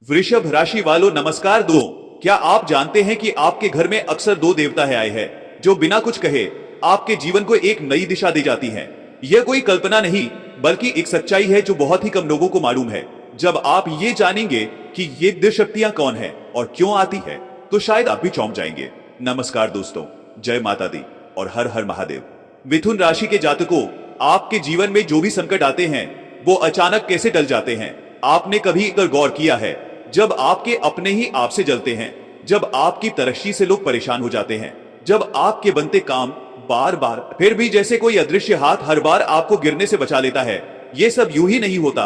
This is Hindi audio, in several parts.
वृषभ राशि वालों नमस्कार दो। क्या आप जानते हैं कि आपके घर में अक्सर दो देवता है आए हैं जो बिना कुछ कहे आपके जीवन को एक नई दिशा दे जाती हैं। यह कोई कल्पना नहीं बल्कि एक सच्चाई है जो बहुत ही कम लोगों को मालूम है। जब आप ये जानेंगे कि ये दिव्य शक्तियां कौन है और क्यों आती है तो शायद आप भी चौंक जाएंगे। नमस्कार दोस्तों, जय माता दी और हर हर महादेव। मिथुन राशि के जातकों, आपके जीवन में जो भी संकट आते हैं वो अचानक कैसे टल जाते हैं, आपने कभी इस पर गौर किया है? जब आपके अपने ही आपसे जलते हैं, जब आपकी तरक्की से लोग परेशान हो जाते हैं, जब आपके बनते काम बार बार फिर भी जैसे कोई अदृश्य हाथ हर बार आपको गिरने से बचा लेता है। ये सब यूं ही नहीं होता।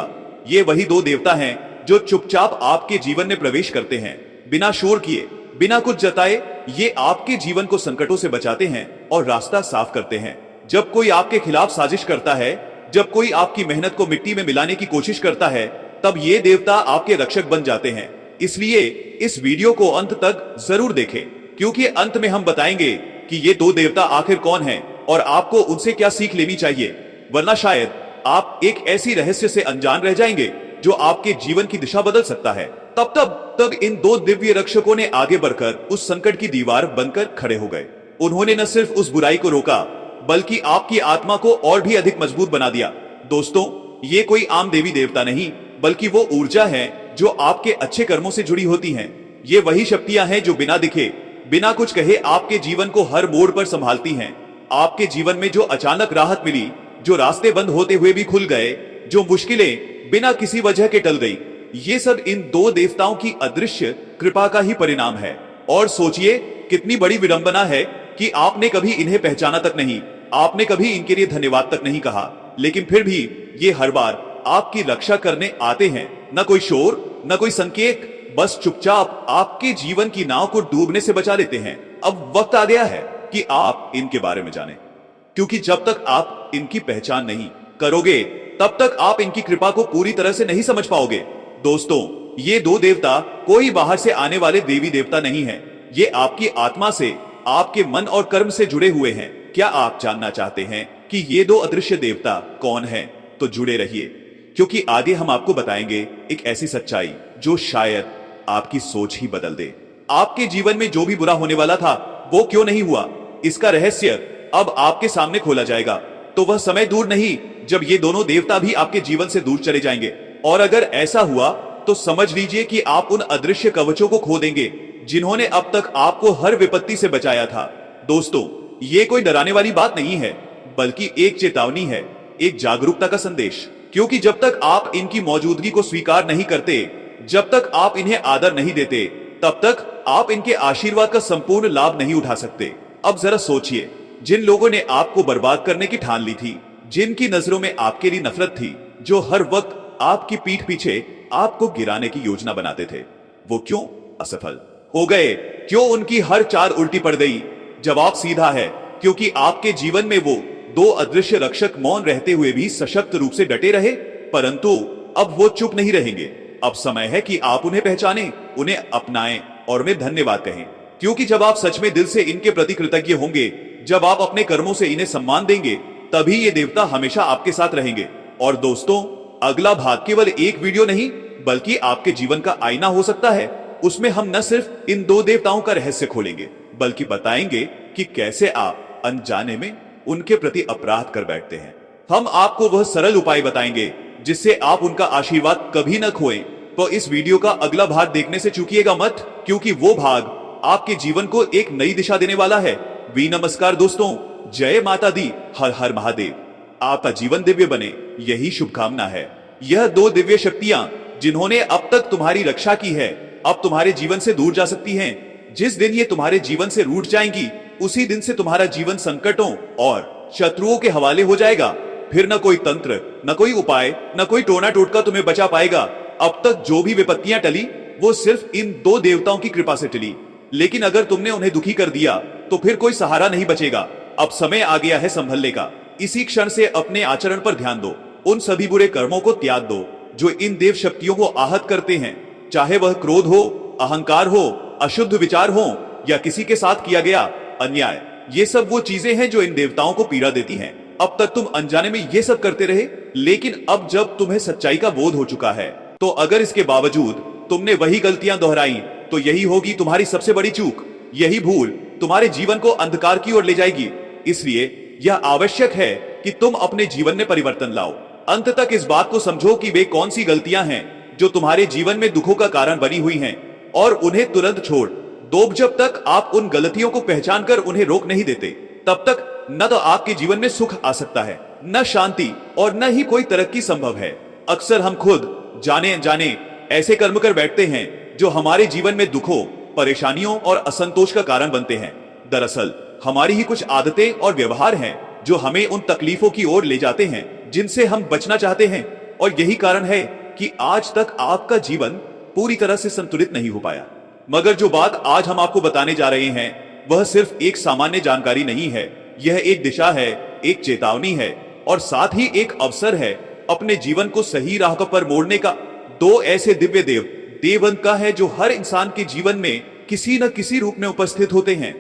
ये वही दो देवता हैं जो चुपचाप आपके जीवन में प्रवेश करते हैं, बिना शोर किए, बिना कुछ जताए। ये आपके जीवन को संकटों से बचाते हैं और रास्ता साफ करते हैं। जब कोई आपके खिलाफ साजिश करता है, जब कोई आपकी मेहनत को मिट्टी में मिलाने की कोशिश करता है, तब ये देवता आपके रक्षक बन जाते हैं। इसलिए इस वीडियो को अंत तक जरूर देखें, क्योंकि अंत में हम बताएंगे कि ये दो देवता आखिर कौन हैं और आपको उनसे क्या सीख लेनी चाहिए। वरना शायद आप एक ऐसी रहस्य से अनजान रह जाएंगे जो आपके जीवन की दिशा बदल सकता है। तब इन दो दिव्य रक्षकों ने आगे बढ़कर उस संकट की दीवार बनकर खड़े हो गए। उन्होंने न सिर्फ उस बुराई को रोका बल्कि आपकी आत्मा को और भी अधिक मजबूत बना दिया। दोस्तों, ये कोई आम देवी देवता नहीं बल्कि वो ऊर्जा है जो आपके अच्छे कर्मों से जुड़ी होती हैं। ये वही शक्तियां हैं जो बिना दिखे, बिना कुछ कहे आपके जीवन को हर मोड़ पर संभालती हैं। आपके जीवन में जो अचानक राहत मिली, जो रास्ते बंद होते हुए भी खुल गए, जो मुश्किलें बिना किसी वजह के टल गई, ये सब इन दो देवताओं की अदृश्य कृपा का ही परिणाम है। और सोचिए कितनी बड़ी विडंबना है कि आपने कभी इन्हें पहचाना तक नहीं, आपने कभी इनके लिए धन्यवाद तक नहीं कहा, लेकिन फिर भी ये हर बार आपकी रक्षा करने आते हैं। न कोई शोर, न कोई संकेत, बस चुपचाप आपके जीवन की नाव को डूबने से बचा लेते हैं। अब वक्त आ गया है कि आप इनके बारे में जानें, क्योंकि जब तक आप इनकी पहचान नहीं करोगे तब तक आप इनकी कृपा को पूरी तरह से नहीं समझ पाओगे। दोस्तों, ये दो देवता कोई बाहर से आने वाले देवी देवता नहीं है। ये आपकी आत्मा से, आपके मन और कर्म से जुड़े हुए हैं। क्या आप जानना चाहते हैं कि ये दो अदृश्य देवता कौन हैं? तो जुड़े रहिए, क्योंकि आगे हम आपको बताएंगे एक ऐसी सच्चाई जो शायद आपकी सोच ही बदल दे। आपके जीवन में जो भी बुरा होने वाला था वो क्यों नहीं हुआ, इसका रहस्य अब आपके सामने खोला जाएगा। तो वह समय दूर नहीं जब ये दोनों देवता भी आपके जीवन से दूर चले जाएंगे। और अगर ऐसा हुआ तो समझ लीजिए कि आप उन अदृश्य कवचों को खो देंगे जिन्होंने अब तक आपको हर विपत्ति से बचाया था। दोस्तों, ये कोई डराने वाली बात नहीं है बल्कि एक चेतावनी है, एक जागरूकता का संदेश। क्योंकि जब तक आप इनकी मौजूदगी को स्वीकार नहीं करते, जब तक आप इन्हें आदर नहीं देते, तब तक आप इनके आशीर्वाद का संपूर्ण लाभ नहीं उठा सकते। अब जरा सोचिए, जिन लोगों ने आपको बर्बाद करने की ठान ली थी, जिनकी नजरों में आपके लिए नफरत थी, जो हर वक्त आपकी पीठ पीछे आपको गिराने की योजना बनाते थे, वो क्यों असफल हो गए? क्यों उनकी हर चाल उल्टी पड़ गई? जवाब सीधा है, क्योंकि आपके जीवन में वो दो अदृश्य रक्षक मौन रहते हुए भी सशक्त रूप से डटे रहे। परंतु अब वो चुप नहीं रहेंगे। अब समय है कि आप उन्हें पहचानें, उन्हें अपनाएं और उन्हें धन्यवाद कहें। क्योंकि जब आप सच में दिल से इनके प्रति कृतज्ञ होंगे, जब आप अपने कर्मों से इन्हें सम्मान देंगे, तभी ये देवता हमेशा आपके साथ रहेंगे। और दोस्तों, अगला भाग केवल एक वीडियो नहीं बल्कि आपके जीवन का आईना हो सकता है। उसमें हम न सिर्फ इन दो देवताओं का रहस्य खोलेंगे बल्कि बताएंगे कि कैसे आप अनजाने में उनके प्रति अपराध कर बैठते हैं। हम आपको वह सरल उपाय बताएंगे जिससे आप उनका आशीर्वाद कभी न खोएं। तो इस वीडियो का अगला भाग देखने से चूकिएगा मत, क्योंकि वो भाग आपके जीवन को एक नई दिशा देने वाला है। वी नमस्कार दोस्तों, जय माता दी, हर हर महादेव। आपका जीवन दिव्य बने, यही शुभकामना है। यह दो दिव्य शक्तियां जिन्होंने अब तक तुम्हारी रक्षा की है, अब तुम्हारे जीवन से दूर जा सकती हैं। जिस दिन ये तुम्हारे जीवन से रूठ जाएंगी, उसी दिन से तुम्हारा जीवन संकटों और शत्रुओं के हवाले हो जाएगा। फिर न कोई तंत्र, न कोई उपाय, न कोई टोना टोटका तुम्हें बचा पाएगा। अब तक जो भी विपत्तियां टली वो सिर्फ इन दो देवताओं की कृपा से टली। लेकिन अगर तुमने उन्हें दुखी कर दिया तो फिर कोई सहारा नहीं बचेगा। अब समय आ गया है संभलने का। इसी क्षण से अपने आचरण पर ध्यान दो। उन सभी बुरे कर्मों को त्याग दो जो इन देव शक्तियों को आहत करते हैं, चाहे वह क्रोध हो, अहंकार हो, अशुद्ध विचार हो या किसी के साथ किया गया अन्याय। ये सब वो चीजें हैं जो इन देवताओं को पीड़ा देती हैं। अब तक तुम अनजाने में ये सब करते रहे, लेकिन अब जब तुम्हें सच्चाई का बोध हो चुका है, तो अगर इसके बावजूद तुमने वही गलतियां दोहराई तो यही होगी तुम्हारी सबसे बड़ी चूक। यही भूल तुम्हारे जीवन को अंधकार की ओर ले जाएगी। इसलिए यह आवश्यक है कि तुम अपने जीवन में परिवर्तन लाओ। अंत तक इस बात को समझो कि वे कौन सी गलतियां हैं जो तुम्हारे जीवन में दुखों का कारण बनी हुई हैं, और उन्हें तुरंत छोड़ दो। जब तक आप उन गलतियों को पहचान कर उन्हें रोक नहीं देते, तब तक न तो आपके जीवन में सुख आ सकता है, न शांति, और न ही कोई तरक्की संभव है। अक्सर हम खुद जाने अनजाने ऐसे कर्म कर बैठते हैं जो हमारे जीवन में दुखों, परेशानियों और असंतोष का कारण बनते हैं। दरअसल हमारी ही कुछ आदतें और व्यवहार हैं जो हमें उन तकलीफों की ओर ले जाते हैं जिनसे हम बचना चाहते हैं। और यही कारण है कि आज तक आपका जीवन पूरी तरह से संतुलित नहीं हो पाया। मगर जो बात आज हम आपको बताने जा रहे हैं वह सिर्फ एक सामान्य जानकारी नहीं है। यह एक दिशा है, एक चेतावनी है, और साथ ही एक अवसर है अपने जीवन को सही राह पर मोड़ने का। दो ऐसे दिव्य देवंत का है जो हर इंसान के जीवन में किसी न किसी रूप में उपस्थित होते हैं।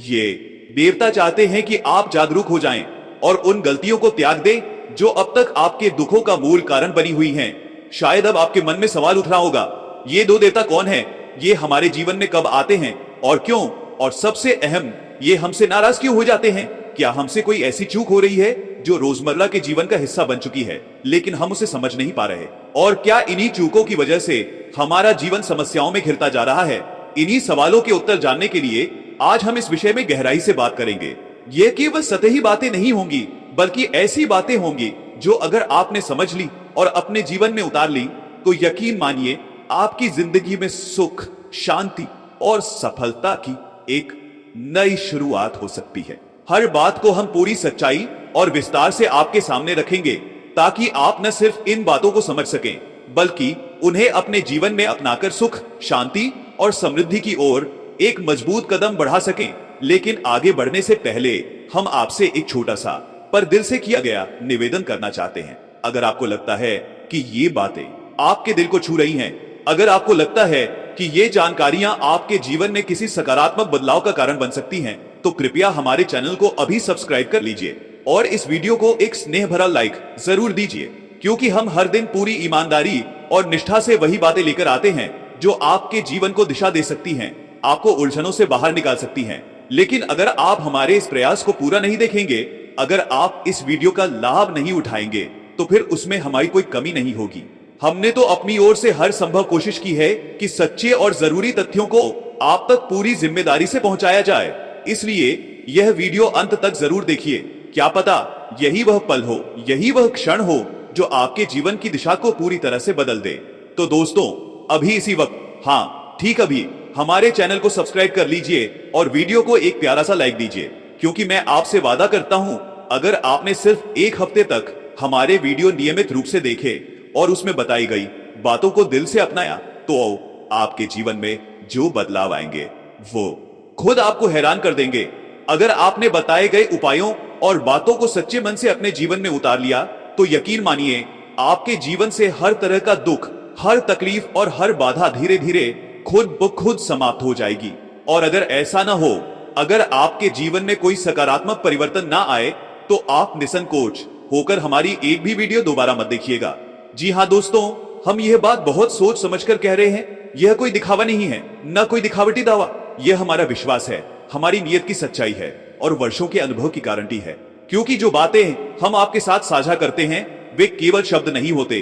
ये देवता चाहते हैं कि आप जागरूक हो जाएं और उन गलतियों को त्याग दें जो अब तक आपके दुखों का मूल कारण बनी हुई हैं। शायद अब आपके मन में सवाल उठ रहा होगा, ये दो देवता कौन है, ये हमारे जीवन में कब आते हैं और क्यों, और सबसे अहम, ये हमसे नाराज क्यों हो जाते हैं? क्या हमसे कोई ऐसी चूक हो रही है जो रोजमर्रा के जीवन का हिस्सा बन चुकी है लेकिन हम उसे समझ नहीं पा रहे? और क्या इन्हीं चूकों की वजह से हमारा जीवन समस्याओं में घिरता जा रहा है? इन्हीं सवालों के उत्तर जानने के लिए आज हम इस विषय में गहराई से बात करेंगे। ये केवल सतही बातें नहीं होंगी, बल्कि ऐसी बातें होंगी जो अगर आपने समझ ली और अपने जीवन में उतार ली तो यकीन मानिए आपकी जिंदगी में सुख, शांति और सफलता की एक नई शुरुआत हो सकती है। हर बात को हम पूरी सच्चाई और विस्तार से आपके सामने रखेंगे ताकि आप न सिर्फ इन बातों को समझ सकें बल्कि उन्हें अपने जीवन में अपनाकर सुख, शांति और समृद्धि की ओर एक मजबूत कदम बढ़ा सकें। लेकिन आगे बढ़ने से पहले हम आपसे एक छोटा सा पर दिल से किया गया निवेदन करना चाहते हैं। अगर आपको लगता है कि ये बातें आपके दिल को छू रही हैं, अगर आपको लगता है कि ये जानकारियां आपके जीवन में किसी सकारात्मक बदलाव का कारण बन सकती हैं, तो कृपया हमारे चैनल को अभी सब्सक्राइब कर लीजिए और इस वीडियो को एक स्नेह भरा लाइक जरूर दीजिए, क्योंकि हम हर दिन पूरी ईमानदारी और निष्ठा से वही बातें लेकर आते हैं जो आपके जीवन को दिशा दे सकती हैं, आपको उलझनों से बाहर निकाल सकती हैं। लेकिन अगर आप हमारे इस प्रयास को पूरा नहीं देखेंगे, अगर आप इस वीडियो का लाभ नहीं उठाएंगे, तो फिर उसमें हमारी कोई कमी नहीं होगी। हमने तो अपनी ओर से हर संभव कोशिश की है कि सच्चे और जरूरी तथ्यों को आप तक पूरी जिम्मेदारी से पहुंचाया जाए। इसलिए यह वीडियो अंत तक जरूर देखिए। क्या पता यही वह पल हो, यही वह क्षण हो जो आपके जीवन की दिशा को पूरी तरह से बदल दे। तो दोस्तों, अभी इसी वक्त, हाँ ठीक अभी, हमारे चैनल को सब्सक्राइब कर लीजिए और वीडियो को एक प्यारा सा लाइक दीजिए, क्योंकि मैं आपसे वादा करता हूं अगर आपने सिर्फ एक हफ्ते तक हमारे वीडियो नियमित रूप से देखे और उसमें बताई गई बातों को दिल से अपनाया, तो आपके जीवन में जो बदलाव आएंगे वो खुद आपको हैरान कर देंगे। अगर आपने बताए गए उपायों और बातों को सच्चे मन से अपने जीवन में उतार लिया, तो यकीन मानिए आपके जीवन से हर तरह का दुख, हर तकलीफ और हर बाधा धीरे धीरे खुद ब खुद समाप्त हो जाएगी। और अगर ऐसा ना हो, अगर आपके जीवन में कोई सकारात्मक परिवर्तन ना आए, तो आप निसंकोच होकर हमारी एक भी वीडियो दोबारा मत देखिएगा। जी हाँ दोस्तों, हम यह बात बहुत सोच समझकर कह रहे हैं। यह कोई दिखावा नहीं है, न कोई दिखावटी दावा। यह हमारा विश्वास है, हमारी नीयत की सच्चाई है और वर्षों के अनुभव की गारंटी है। क्योंकि जो बातें हम आपके साथ साझा करते हैं वे केवल शब्द नहीं होते,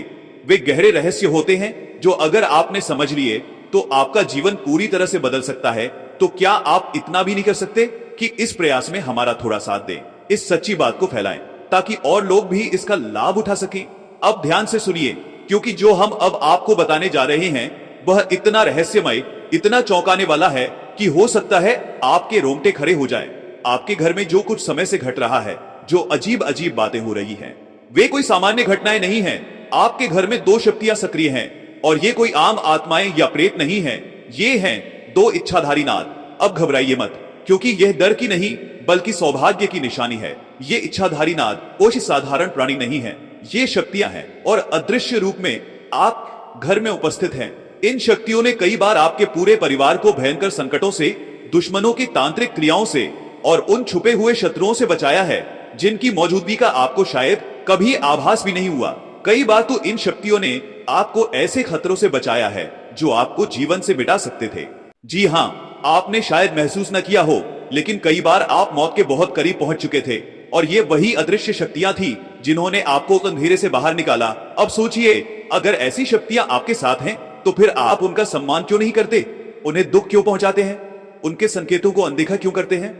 वे गहरे रहस्य होते हैं जो अगर आपने समझ लिए तो आपका जीवन पूरी तरह से बदल सकता है। तो क्या आप इतना भी नहीं कर सकते कि इस प्रयास में हमारा थोड़ा साथ दें, इस सच्ची बात को फैलाएं ताकि और लोग भी इसका लाभ उठा सकें। अब ध्यान से सुनिए, क्योंकि जो हम अब आपको बताने जा रहे हैं वह इतना रहस्यमय, इतना चौंकाने वाला है कि हो सकता है आपके रोंगटे खड़े हो जाएं। आपके घर में जो कुछ समय से घट रहा है, जो अजीब अजीब बातें हो रही हैं, वे कोई सामान्य घटनाएं नहीं हैं। आपके घर में दो शक्तियां सक्रिय हैं और ये कोई आम आत्माएं या प्रेत नहीं हैं। ये हैं दो इच्छाधारी नाग। अब घबराइए मत, क्योंकि यह डर की नहीं बल्कि सौभाग्य की निशानी है। ये इच्छाधारी नाग कोई साधारण प्राणी नहीं है, ये शक्तियां हैं और अदृश्य रूप में आप घर में उपस्थित हैं। इन शक्तियों ने कई बार आपके पूरे परिवार को भयंकर संकटों से, दुश्मनों की तांत्रिक क्रियाओं से और उन छुपे हुए शत्रुओं से बचाया है जिनकी मौजूदगी का आपको शायद कभी आभास भी नहीं हुआ। कई बार तो इन शक्तियों ने आपको ऐसे खतरों से बचाया है जो आपको जीवन से मिटा सकते थे। जी हाँ, आपने शायद महसूस न किया हो, लेकिन कई बार आप मौत के बहुत करीब पहुंच चुके थे और ये वही अदृश्य शक्तियां थी जिन्होंने आपको अंधेरे से बाहर निकाला। अब सोचिए, अगर ऐसी शक्तियां आपके साथ हैं तो फिर आप उनका सम्मान क्यों नहीं करते, उन्हें दुख क्यों पहुंचाते हैं, उनके संकेतों को अनदेखा क्यों करते हैं?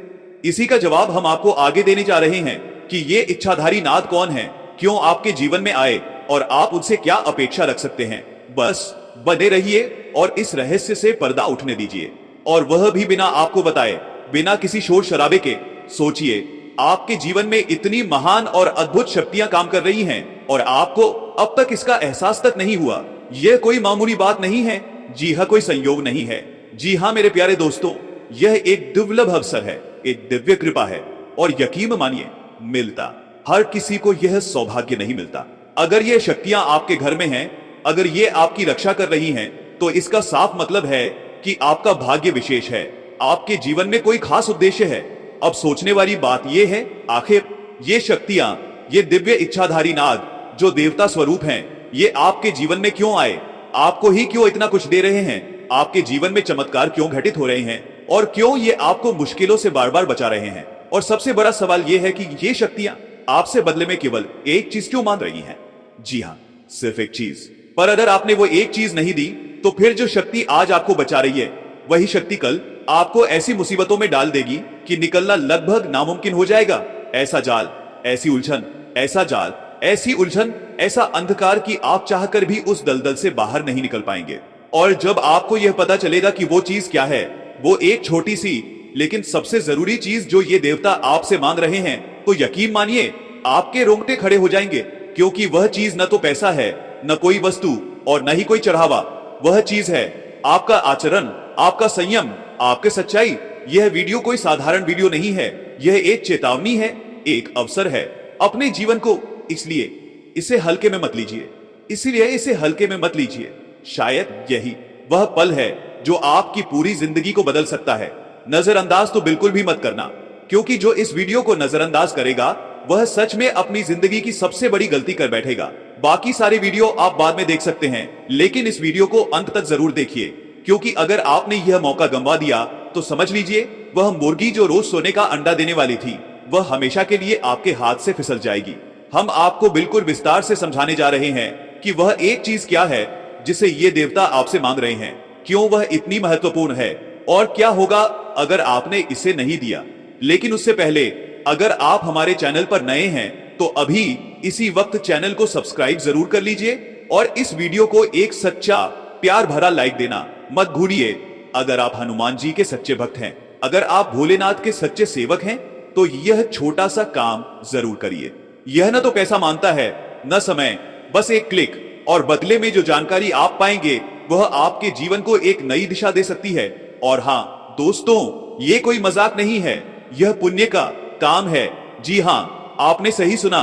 इसी का जवाब हम आपको आगे देने जा रहे हैं कि ये इच्छाधारी नाथ कौन है, क्यों आपके जीवन में आए और आप उनसे क्या अपेक्षा रख सकते हैं। बस बने रहिए और इस रहस्य से पर्दा उठने दीजिए, और वह भी बिना आपको बताए, बिना किसी शोर शराबे के। सोचिए, आपके जीवन में इतनी महान और अद्भुत शक्तियां काम कर रही हैं और आपको अब तक इसका एहसास तक नहीं हुआ। यह कोई मामूली बात नहीं है। जी हाँ, कोई संयोग नहीं है। जी हाँ मेरे प्यारे दोस्तों, यह एक दुर्लभ अवसर है, एक दिव्य कृपा है, और यकीन मानिए, मिलता हर किसी को यह सौभाग्य नहीं मिलता। अगर ये शक्तियां आपके घर में हैं, अगर ये आपकी रक्षा कर रही हैं, तो इसका साफ मतलब है कि आपका भाग्य विशेष है, आपके जीवन में कोई खास उद्देश्य है। अब सोचने वाली बात यह है, आखिर ये शक्तियां, ये दिव्य इच्छाधारी नाग जो देवता स्वरूप हैं, ये आपके जीवन में क्यों आए, आपको ही क्यों इतना कुछ दे रहे हैं, आपके जीवन में चमत्कार क्यों घटित हो रहे हैं, और क्यों ये आपको मुश्किलों से बार बार बचा रहे हैं। और सबसे बड़ा सवाल यह है कि ये शक्तियां आपसे बदले में केवल एक चीज क्यों मांग रही हैं? जी हाँ, सिर्फ एक चीज। पर अगर आपने वो एक चीज नहीं दी, तो फिर जो शक्ति आज आपको बचा रही है, वही शक्ति कल आपको ऐसी मुसीबतों में डाल देगी कि निकलना लगभग नामुमकिन हो जाएगा। ऐसा जाल, ऐसी उलझन, ऐसा जाल, ऐसी उलझन, ऐसा अंधकार कि आप चाहकर भी उस दलदल से बाहर नहीं निकल पाएंगे। और जब आपको यह पता चलेगा कि वो चीज क्या है, वो एक छोटी सी लेकिन सबसे जरूरी चीज जो ये देवता आपसे मांग रहे हैं, तो यकीन मानिए, आपके रोंगटे खड़े हो जाएंगे, क्योंकि वह चीज न तो पैसा है, न कोई वस्तु, और न ही कोई चढ़ावा। वह चीज है आपका आचरण, आपका संयम, आपकी सच्चाई। यह वीडियो कोई साधारण वीडियो नहीं है, यह एक चेतावनी है, एक अवसर है अपने जीवन को। इसलिए इसे हल्के में मत लीजिए, इसलिए इसे हल्के में मत लीजिए। शायद यही वह पल है जो आपकी पूरी जिंदगी को बदल सकता है। नजरअंदाज तो बिल्कुल भी मत करना, क्योंकि जो इस वीडियो को नजरअंदाज करेगा, वह सच में अपनी जिंदगी की सबसे बड़ी गलती कर बैठेगा। बाकी सारे वीडियो आप बाद में देख सकते हैं, लेकिन इस वीडियो को अंत तक जरूर देखिए, क्योंकि अगर आपने यह मौका गंवा दिया, तो समझ लीजिए वह मुर्गी जो रोज सोने का अंडा देने वाली थी, वह हमेशा के लिए आपके हाथ से फिसल जाएगी। हम आपको बिल्कुल विस्तार से समझाने जा रहे हैं कि वह एक चीज क्या है जिसे ये देवता आपसे मांग रहे हैं, क्यों वह इतनी महत्वपूर्ण है, और क्या होगा अगर आपने इसे नहीं दिया। लेकिन उससे पहले, अगर आप हमारे चैनल पर नए हैं, तो अभी इसी वक्त चैनल को सब्सक्राइब जरूर कर लीजिए और इस वीडियो को एक सच्चा प्यार भरा लाइक देना मत भूलिए। अगर आप हनुमान जी के सच्चे भक्त हैं, अगर आप भोलेनाथ के सच्चे सेवक हैं, तो यह छोटा सा काम जरूर करिए। यह न तो पैसा मांगता है, न समय, बस एक क्लिक, और बदले में जो जानकारी आप पाएंगे, वह आपके जीवन को एक नई दिशा दे सकती है। और हाँ दोस्तों, ये कोई मजाक नहीं है, यह पुण्य का काम है। जी हाँ, आपने सही सुना।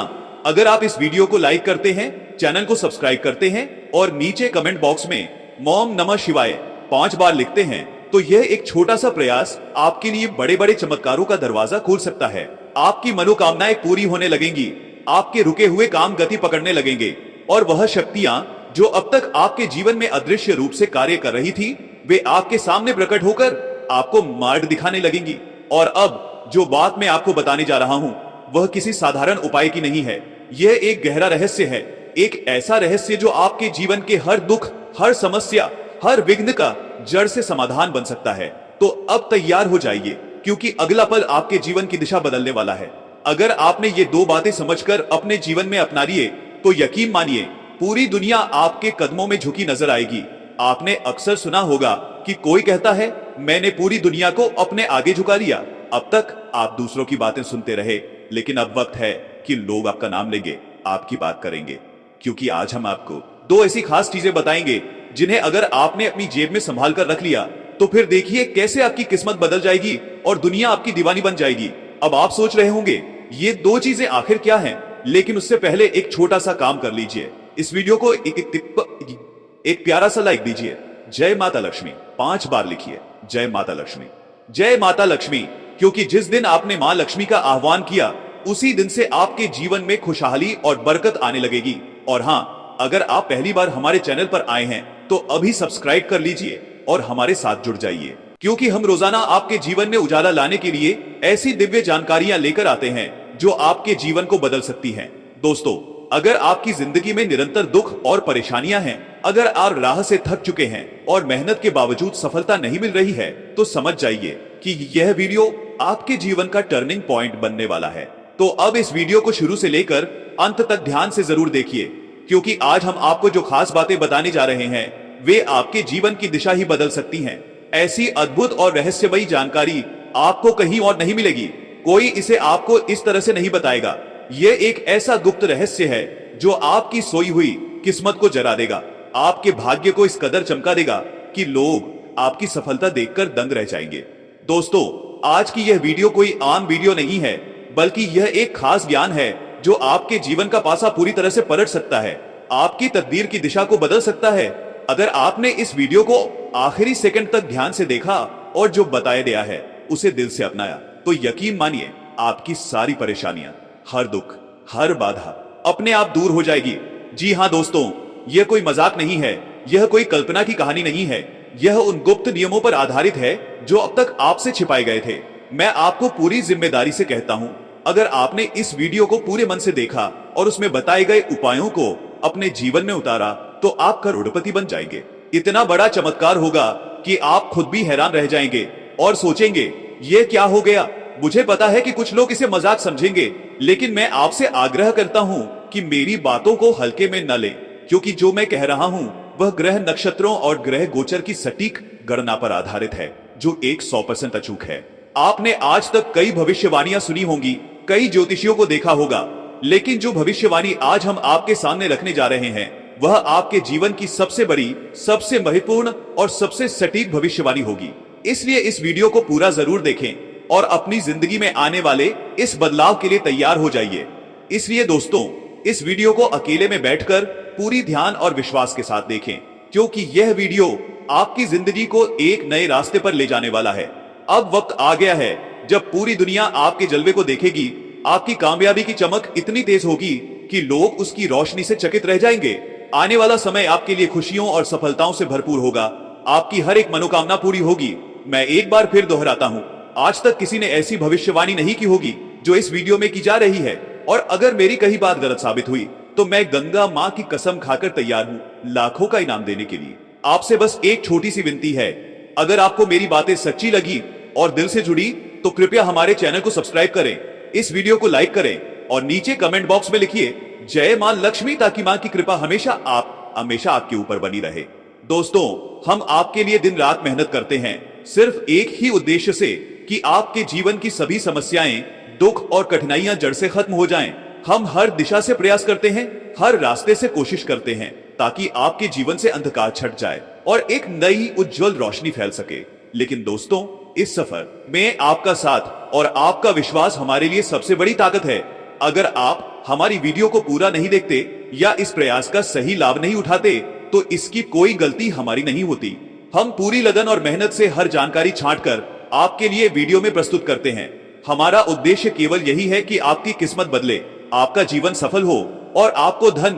अगर आप इस वीडियो को लाइक करते हैं, चैनल को सब्सक्राइब करते हैं और नीचे कमेंट बॉक्स में ओम नमः शिवाय 5 बार लिखते हैं, तो यह एक छोटा सा प्रयास आपके लिए बड़े बड़े चमत्कारों का दरवाजा खोल सकता है। आपकी मनोकामनाएं पूरी होने लगेंगी, आपके रुके हुए काम गति पकड़ने लगेंगे, और वह शक्तियां जो अब तक आपके जीवन में अदृश्य रूप से कार्य कर रही थी, वे आपके सामने प्रकट होकर आपको मार्ग दिखाने लगेंगी। और अब जो बात मैं आपको बताने जा रहा हूं, वह किसी साधारण उपाय की नहीं है। यह एक गहरा रहस्य है, एक ऐसा रहस्य जो आपके जीवन के हर दुख, हर समस्या, हर विघ्न का जड़ से समाधान बन सकता है। तो अब तैयार हो जाइए, क्योंकि अगला पल आपके जीवन की दिशा बदलने वाला है। अगर आपने ये 2 बातें समझकर अपने जीवन में अपना लिए, तो यकीन मानिए, पूरी दुनिया आपके कदमों में झुकी नजर आएगी। आपने अक्सर सुना होगा कि कोई कहता है, मैंने पूरी दुनिया को अपने आगे झुका लिया। अब तक आप दूसरों की बातें सुनते रहे, लेकिन अब वक्त है कि लोग आपका नाम लेंगे, आपकी बात करेंगे। क्योंकि आज हम आपको 2 ऐसी खास चीजें बताएंगे, जिन्हें अगर आपने अपनी जेब में संभाल कर रख लिया, तो फिर देखिए कैसे आपकी किस्मत बदल जाएगी और दुनिया आपकी दीवानी बन जाएगी। अब आप सोच रहे होंगे, ये 2 चीजें आखिर क्या हैं? लेकिन उससे पहले एक छोटा सा काम कर लीजिए। इस वीडियो को एक प्यारा सा लाइक दीजिए। जय माता लक्ष्मी 5 बार लिखिए, जय माता लक्ष्मी, जय माता लक्ष्मी। क्योंकि जिस दिन आपने मां लक्ष्मी का आह्वान किया, उसी दिन से आपके जीवन में खुशहाली और बरकत आने लगेगी। और हाँ, अगर आप पहली बार हमारे चैनल पर आए हैं, तो अभी सब्सक्राइब कर लीजिए और हमारे साथ जुड़ जाइए, क्योंकि हम रोजाना आपके जीवन में उजाला लाने के लिए ऐसी दिव्य जानकारियां लेकर आते हैं जो आपके जीवन को बदल सकती हैं। दोस्तों, अगर आपकी जिंदगी में निरंतर दुख और परेशानियां हैं, अगर आप राह से थक चुके हैं और मेहनत के बावजूद सफलता नहीं मिल रही है, तो समझ जाइए कि यह वीडियो आपके जीवन का टर्निंग पॉइंट बनने वाला है। तो अब इस वीडियो को शुरू से लेकर अंत तक ध्यान से जरूर देखिए, क्योंकि आज हम आपको जो खास बातें बताने जा रहे हैं वे आपके जीवन की दिशा ही बदल सकती हैं। ऐसी अद्भुत और रहस्यमयी जानकारी आपको कहीं और नहीं मिलेगी। कोई इसे आपको इस तरह से नहीं बताएगा। ये एक ऐसा गुप्त रहस्य है जो आपकी सोई हुई किस्मत को जगा देगा, आपके भाग्य को इस कदर चमका देगा कि लोग आपकी सफलता देखकर दंग रह जाएंगे। दोस्तों, आज की यह वीडियो कोई आम वीडियो नहीं है, बल्कि यह एक खास ज्ञान है जो आपके जीवन का पासा पूरी तरह से पलट सकता है, आपकी तकदीर की दिशा को बदल सकता है। अगर आपने इस वीडियो को आखिरी सेकंड तक ध्यान से देखा और जो बताया गया है उसे दिल से अपनाया, तो यकीन मानिए आपकी सारी परेशानियां, हर दुख, हर बाधा अपने आप दूर हो जाएगी। जी हाँ दोस्तों, यह कोई मजाक नहीं है, यह कोई कल्पना की कहानी नहीं है, यह उन गुप्त नियमों पर आधारित है जो अब तक आपसे छिपाए गए थे। मैं आपको पूरी जिम्मेदारी से कहता हूं, अगर आपने इस वीडियो को पूरे मन से देखा और उसमें बताए गए उपायों को अपने जीवन में उतारा, तो आप करोड़पति बन जाएंगे। इतना बड़ा चमत्कार होगा कि आप खुद भी हैरान रह जाएंगे और सोचेंगे ये क्या हो गया। मुझे पता है कि कुछ लोग इसे मजाक समझेंगे, लेकिन मैं आपसे आग्रह करता हूं कि मेरी बातों को हल्के में न लें, क्योंकि जो मैं कह रहा हूं वह ग्रह नक्षत्रों और ग्रह गोचर की सटीक गणना पर आधारित है, जो 100% अचूक है। आपने आज तक कई भविष्यवाणियां सुनी होंगी, कई ज्योतिषियों को देखा होगा, लेकिन जो भविष्यवाणी आज हम आपके सामने रखने जा रहे हैं वह आपके जीवन की सबसे बड़ी, सबसे महत्वपूर्ण और सबसे सटीक भविष्यवाणी होगी। इसलिए इस वीडियो को पूरा जरूर देखें और अपनी जिंदगी में आने वाले इस बदलाव के लिए तैयार हो जाइए। इसलिए दोस्तों, इस वीडियो को अकेले में बैठकर पूरी ध्यान और विश्वास के साथ देखें, क्योंकि यह वीडियो आपकी जिंदगी को एक नए रास्ते पर ले जाने वाला है। अब वक्त आ गया है जब पूरी दुनिया आपके जलवे को देखेगी। आपकी कामयाबी की चमक इतनी तेज होगी कि लोग उसकी रोशनी से चकित रह जाएंगे। आने वाला समय आपके लिए खुशियों और सफलताओं से भरपूर होगा। आपकी हर एक मनोकामना पूरी होगी। मैं एक बार फिर दोहराता हूँ, आज तक किसी ने ऐसी भविष्यवाणी नहीं की होगी जो इस वीडियो में की जा रही है। और अगर मेरी कहीं बात गलत साबित हुई तो मैं गंगा माँ की कसम खाकर तैयार हूँ लाखों का इनाम देने के लिए। आपसे बस एक छोटी सी विनती है, अगर आपको मेरी बातें सच्ची लगी और दिल से जुड़ी तो कृपया हमारे चैनल को सब्सक्राइब करें, इस वीडियो को लाइक करें और नीचे कमेंट बॉक्स में लिखिए जय मां लक्ष्मी, ताकि मां की कृपा हमेशा आपके ऊपर बनी रहे। दोस्तों, हम आपके लिए दिन रात मेहनत करते हैं, सिर्फ एक ही उद्देश्य से कि आपके जीवन की सभी समस्याएं, दुख और कठिनाइयां जड़ से खत्म हो जाएं। हम हर दिशा से प्रयास करते हैं, हर रास्ते से कोशिश करते हैं, ताकि आपके जीवन से अंधकार छट जाए और एक नई उज्जवल रोशनी फैल सके। लेकिन दोस्तों, इस सफर में आपका साथ और आपका विश्वास हमारे लिए सबसे बड़ी ताकत है। अगर आप हमारी वीडियो को पूरा नहीं देखते या इस प्रयास का सही लाभ नहीं उठाते, तो इसकी कोई गलती हमारी नहीं होती। हम पूरी लगन और मेहनत से हर जानकारी छांटकर आपके लिए वीडियो में प्रस्तुत करते हैं। हमारा उद्देश्य केवल यही है कि आपकी किस्मत बदले, आपका जीवन सफल हो और आपको धन,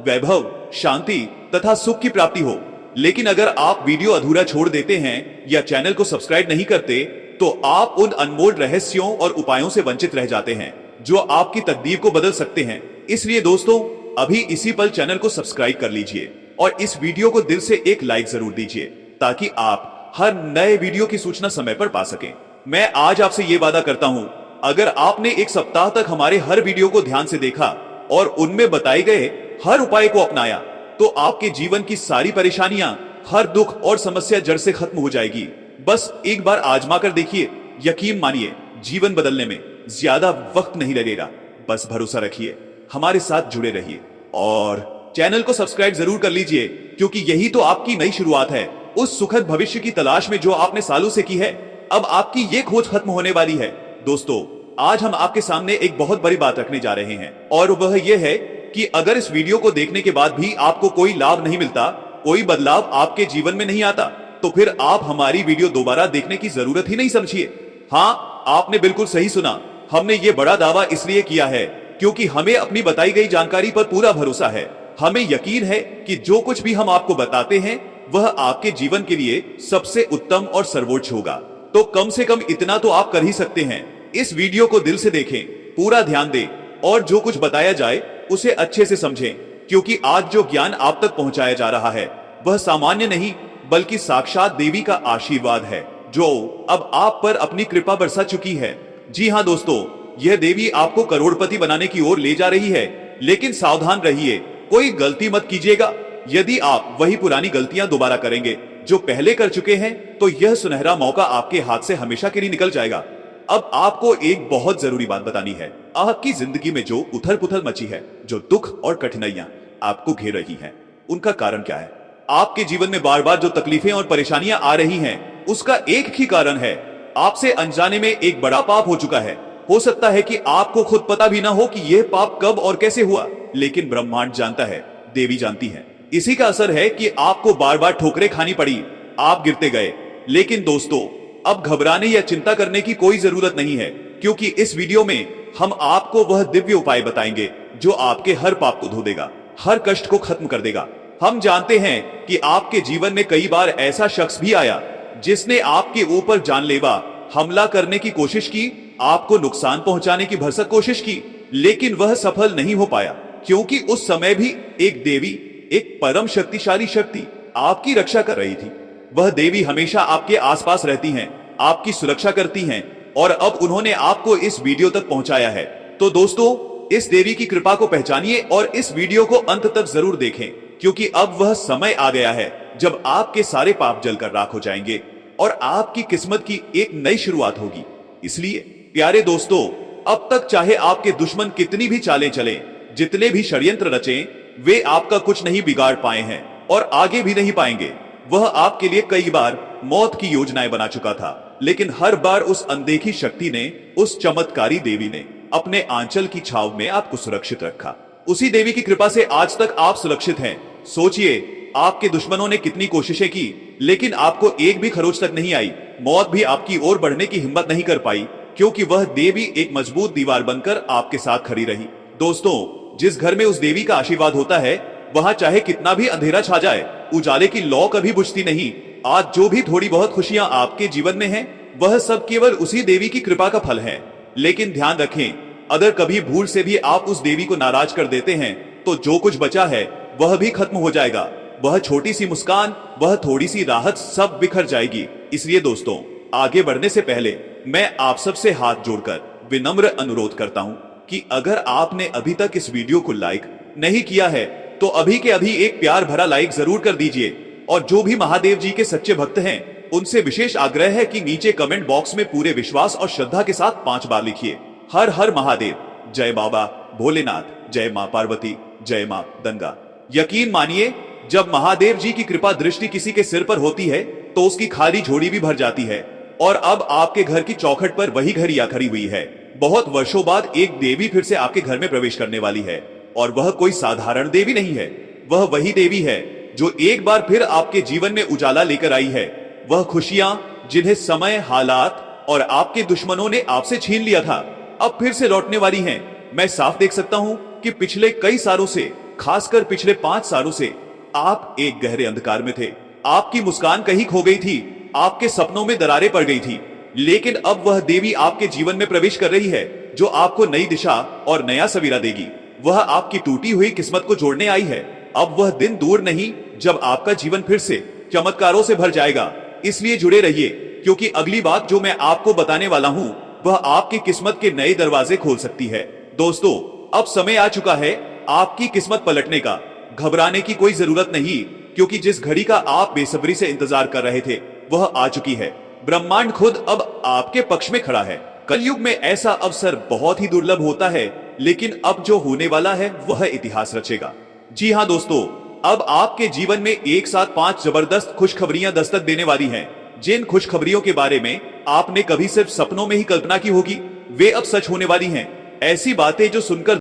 वैभव, शांति तथा सुख की प्राप्ति हो। लेकिन अगर आप वीडियो अधूरा छोड़ देते हैं या चैनल को सब्सक्राइब नहीं करते, तो आप उन अनमोल रहस्यों और उपायों से वंचित रह जाते हैं जो आपकी तकदीर को बदल सकते हैं। इसलिए दोस्तों, अभी इसी पल चैनल को सब्सक्राइब कर लीजिए और इस वीडियो को दिल से एक लाइक जरूर दीजिए, ताकि आप हर नए वीडियो की सूचना समय पर पा सकें। मैं आज आपसे ये वादा करता हूं, अगर आपने एक सप्ताह तक हमारे हर वीडियो को ध्यान से देखा और उनमें बताए गए हर उपाय को अपनाया, तो आपके जीवन की सारी परेशानियां, हर दुख और समस्या जड़ से खत्म हो जाएगी। बस एक बार आजमा कर देखिए, यकीन मानिए जीवन बदलने में ज्यादा वक्त नहीं लगेगा। बस भरोसा रखिए, हमारे साथ जुड़े रहिए और चैनल को सब्सक्राइब जरूर कर लीजिए, क्योंकि यही तो आपकी नई शुरुआत है। उस सुखद भविष्य की तलाश में जो आपने सालों से की है, अब आपकी ये खोज खत्म होने वाली है। दोस्तों, आज हम आपके सामने एक बहुत बड़ी बात रखने जा रहे हैं, और वह यह है कि अगर इस वीडियो को देखने के बाद भी आपको कोई लाभ नहीं मिलता, कोई बदलाव आपके जीवन में नहीं आता, तो फिर आप हमारी वीडियो दोबारा देखने की जरूरत ही नहीं समझिए। हाँ, आपने बिल्कुल सही सुना। हमने ये बड़ा दावा इसलिए किया है क्योंकि हमें अपनी बताई गई जानकारी पर पूरा भरोसा है। हमें यकीन है कि जो कुछ भी हम आपको बताते हैं वह आपके जीवन के लिए सबसे उत्तम और सर्वोच्च होगा। तो कम से कम इतना तो आप कर ही सकते हैं। इस वीडियो को दिल से देखें, पूरा ध्यान दें और जो कुछ बताया जाए उसे अच्छे से समझें, क्योंकि आज जो ज्ञान आप तक पहुंचाया जा रहा है वह सामान्य नहीं बल्कि साक्षात देवी का आशीर्वाद है, जो अब आप पर अपनी कृपा बरसा चुकी है। जी हाँ दोस्तों, यह देवी आपको करोड़पति बनाने की ओर ले जा रही है, लेकिन सावधान रहिए, कोई गलती मत कीजिएगा। यदि आप वही पुरानी गलतियां दोबारा करेंगे जो पहले कर चुके हैं, तो यह सुनहरा मौका आपके हाथ से हमेशा के लिए निकल जाएगा। अब आपको एक बहुत जरूरी बात बतानी है। आपकी जिंदगी में जो उथल पुथल मची है, जो दुख और कठिनाइयां आपको घेर रही हैं, उनका कारण क्या है? आपके जीवन में बार बार जो तकलीफें और परेशानियां आ रही हैं, उसका एक ही कारण है, आपसे अनजाने में एक बड़ा पाप हो चुका है। हो सकता है कि आपको खुद पता भी ना हो कि यह पाप कब और कैसे हुआ, लेकिन ब्रह्मांड जानता है, देवी जानती है। इसी का असर है कि आपको बार बार ठोकरें खानी पड़ी, आप गिरते गए। लेकिन दोस्तों, अब घबराने या चिंता करने की कोई जरूरत नहीं है, क्योंकि इस वीडियो में हम आपको वह दिव्य उपाय बताएंगे जो आपके हर पाप को धो देगा, हर कष्ट को खत्म कर देगा। हम जानते हैं कि आपके जीवन में कई बार ऐसा शख्स भी आया जिसने आपके ऊपर जानलेवा हमला करने की कोशिश की, आपको नुकसान पहुंचाने की भरसक कोशिश की, लेकिन वह सफल नहीं हो पाया, क्योंकि उस समय भी एक देवी, एक परम शक्तिशाली शक्ति आपकी रक्षा कर रही थी। वह देवी हमेशा आपके आसपास रहती हैं, आपकी सुरक्षा करती हैं, और अब उन्होंने आपको इस वीडियो तक पहुंचाया है। तो दोस्तों, इस देवी की कृपा को पहचानिए और इस वीडियो को अंत तक जरूर देखें, क्योंकि अब वह समय आ गया है जब आपके सारे पाप जलकर राख हो जाएंगे और आपकी किस्मत की एक नई शुरुआत होगी। इसलिए प्यारे दोस्तों, अब तक चाहे आपके दुश्मन कितनी भी चालें चलें, जितने भी षड्यंत्र रचें, वे आपका कुछ नहीं बिगाड़ पाए हैं और आगे भी नहीं पाएंगे। वह आपके लिए कई बार मौत की योजनाएं बना चुका था, लेकिन हर बार उस अनदेखी शक्ति ने, उस चमत्कारी देवी ने अपने आंचल की छाव में आपको सुरक्षित रखा। उसी देवी की कृपा से आज तक आप सुरक्षित हैं। सोचिए, आपके दुश्मनों ने कितनी कोशिशें की, लेकिन आपको एक भी खरोच तक नहीं आई। मौत भी आपकी ओर बढ़ने की हिम्मत नहीं कर पाई, क्योंकि वह देवी एक मजबूत दीवार बनकर आपके साथ खड़ी रही। दोस्तों, जिस घर में उस देवी का आशीर्वाद होता है, वहां चाहे कितना भी अंधेरा छा जाए, उजाले की लौ कभी बुझती नहीं। आज जो भी थोड़ी बहुत खुशियां आपके जीवन में हैं, वह सब केवल उसी देवी की कृपा का फल है। लेकिन ध्यान रखें, अगर कभी भूल से भी आप उस देवी को नाराज कर देते हैं, तो जो कुछ बचा है वह भी खत्म हो जाएगा। वह छोटी सी मुस्कान, वह थोड़ी सी राहत, सब बिखर जाएगी। इसलिए दोस्तों, आगे बढ़ने से पहले मैं आप सबसे हाथ जोड़कर विनम्र अनुरोध करता हूं कि अगर आपने अभी तक इस वीडियो को लाइक नहीं किया है, तो अभी के अभी एक प्यार भरा लाइक जरूर कर दीजिए। और जो भी महादेव जी के सच्चे भक्त हैं, उनसे विशेष आग्रह है कि नीचे कमेंट बॉक्स में पूरे विश्वास और श्रद्धा के साथ 5 बार लिखिए, हर हर महादेव, जय बाबा भोलेनाथ, जय मां पार्वती, जय मां गंगा। यकीन मानिए, जब महादेव जी की कृपा दृष्टि किसी के सिर पर होती है, तो उसकी खाली झोली भी भर जाती है। और अब आपके घर की चौखट पर वही घड़ियां खड़ी हुई है। बहुत वर्षों बाद एक देवी फिर से आपके घर में प्रवेश करने वाली है, और वह कोई साधारण देवी नहीं है। वह वही देवी है जो एक बार फिर आपके जीवन में उजाला लेकर आई है। वह खुशियां जिन्हें समय, हालात और आपके दुश्मनों ने आपसे छीन लिया था, अब फिर से लौटने वाली हैं। मैं साफ देख सकता हूं कि पिछले कई सालों से, खासकर पिछले 5 सालों से, आप एक गहरे अंधकार में थे। आपकी मुस्कान कहीं खो गई थी, आपके सपनों में दरारें पड़ गई थी। लेकिन अब वह देवी आपके जीवन में प्रवेश कर रही है, जो आपको नई दिशा और नया सवेरा देगी। वह आपकी टूटी हुई किस्मत को जोड़ने आई है। अब वह दिन दूर नहीं जब आपका जीवन फिर से चमत्कारों से भर जाएगा। इसलिए जुड़े रहिए, क्योंकि अगली बात जो मैं आपको बताने वाला हूं, वह आपकी किस्मत के नए दरवाजे खोल सकती है। दोस्तों, अब समय आ चुका है आपकी किस्मत पलटने का। घबराने की कोई जरूरत नहीं, क्योंकि जिस घड़ी का आप बेसब्री से इंतजार कर रहे थे, वह आ चुकी है। ब्रह्मांड खुद अब आपके पक्ष में खड़ा है। कलयुग में ऐसा अवसर बहुत ही दुर्लभ होता है, लेकिन अब जो होने वाला है वह इतिहास रचेगा। जी हाँ दोस्तों, अब आपके जीवन में एक साथ 5 जबरदस्त खुशखबरियां दस्तक देने वाली हैं। जिन खुशखबरियों के बारे में आपने कभी सिर्फ सपनों में ही कल्पना की होगी, वे अब सच होने वाली हैं। ऐसी बातें जो सुनकर